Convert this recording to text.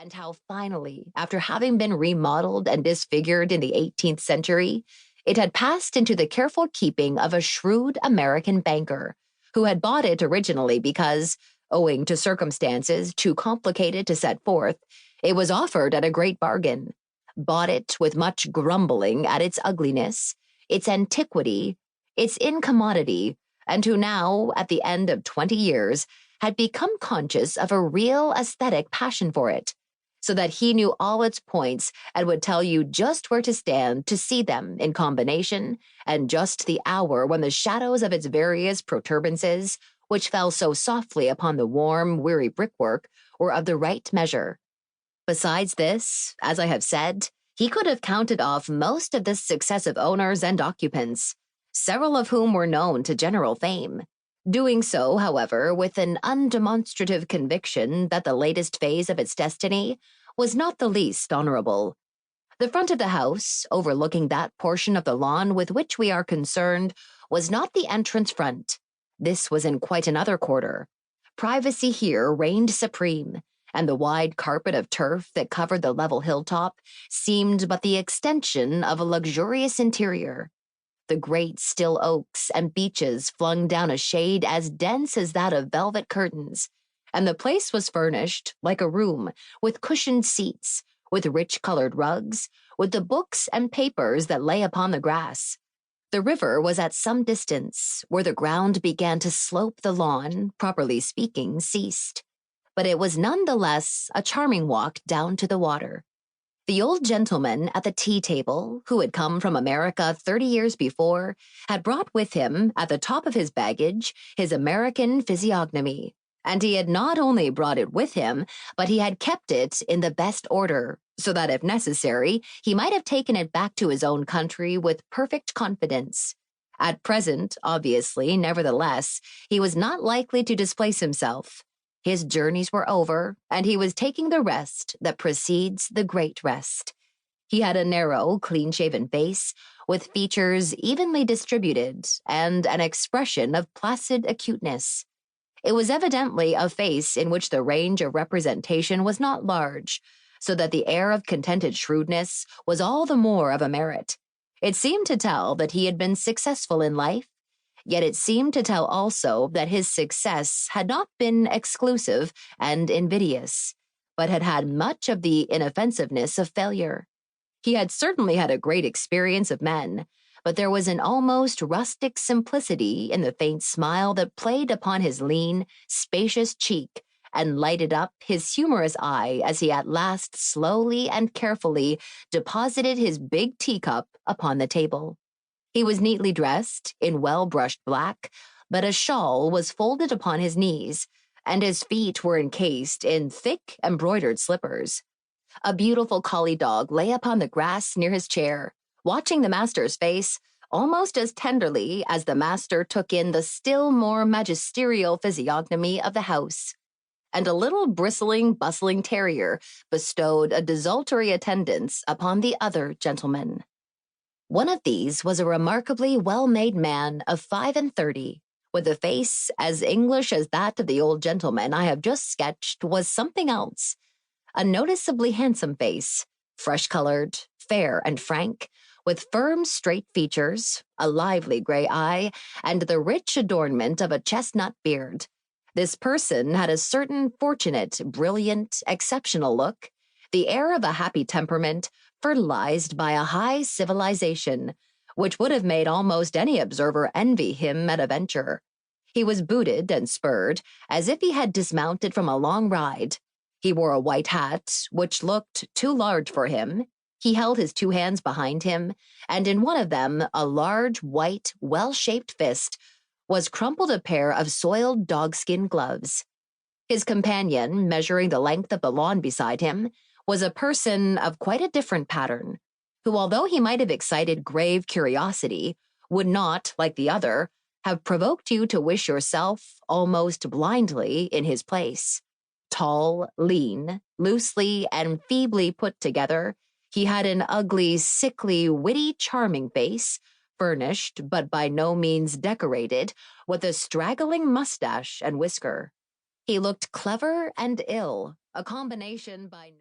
and how finally, after having been remodeled and disfigured in the 18th century, it had passed into the careful keeping of a shrewd American banker who had bought it originally because, owing to circumstances too complicated to set forth, it was offered at a great bargain, bought it with much grumbling at its ugliness, its antiquity, its incommodity, and who now, at the end of 20 years, had become conscious of a real aesthetic passion for it, so that he knew all its points and would tell you just where to stand to see them in combination, and just the hour when the shadows of its various protuberances, which fell so softly upon the warm, weary brickwork, were of the right measure. Besides this, as I have said, he could have counted off most of the successive owners and occupants, several of whom were known to general fame, doing so, however, with an undemonstrative conviction that the latest phase of its destiny was not the least honorable. The front of the house, overlooking that portion of the lawn with which we are concerned, was not the entrance front. This was in quite another quarter. Privacy here reigned supreme, and the wide carpet of turf that covered the level hilltop seemed but the extension of a luxurious interior. The great still oaks and beeches flung down a shade as dense as that of velvet curtains, and the place was furnished, like a room, with cushioned seats, with rich-colored rugs, with the books and papers that lay upon the grass. The river was at some distance, where the ground began to slope the lawn, properly speaking, ceased. But it was none the less a charming walk down to the water. The old gentleman at the tea table, who had come from America 30 years before, had brought with him, at the top of his baggage, his American physiognomy, and he had not only brought it with him, but he had kept it in the best order, so that if necessary, he might have taken it back to his own country with perfect confidence. At present, obviously, nevertheless, he was not likely to displace himself. His journeys were over, and he was taking the rest that precedes the great rest. He had a narrow, clean-shaven face, with features evenly distributed, and an expression of placid acuteness. It was evidently a face in which the range of representation was not large, so that the air of contented shrewdness was all the more of a merit. It seemed to tell that he had been successful in life, yet it seemed to tell also that his success had not been exclusive and invidious, but had had much of the inoffensiveness of failure. He had certainly had a great experience of men, but there was an almost rustic simplicity in the faint smile that played upon his lean, spacious cheek and lighted up his humorous eye as he at last slowly and carefully deposited his big teacup upon the table. He was neatly dressed in well-brushed black, but a shawl was folded upon his knees, and his feet were encased in thick embroidered slippers. A beautiful collie dog lay upon the grass near his chair, watching the master's face almost as tenderly as the master took in the still more magisterial physiognomy of the house. And a little bristling, bustling terrier bestowed a desultory attendance upon the other gentlemen. One of these was a remarkably well-made man of 35, with a face as English as that of the old gentleman I have just sketched was something else. A noticeably handsome face, fresh-colored, fair and frank, with firm, straight features, a lively gray eye, and the rich adornment of a chestnut beard. This person had a certain fortunate, brilliant, exceptional look, the air of a happy temperament, fertilized by a high civilization, which would have made almost any observer envy him at a venture. He was booted and spurred, as if he had dismounted from a long ride. He wore a white hat, which looked too large for him. He held his two hands behind him, and in one of them, a large, white, well-shaped fist, was crumpled a pair of soiled dogskin gloves. His companion, measuring the length of the lawn beside him, was a person of quite a different pattern, who, although he might have excited grave curiosity, would not, like the other, have provoked you to wish yourself almost blindly in his place. Tall, lean, loosely and feebly put together, he had an ugly, sickly, witty, charming face, furnished, but by no means decorated, with a straggling mustache and whisker. He looked clever and ill, a combination by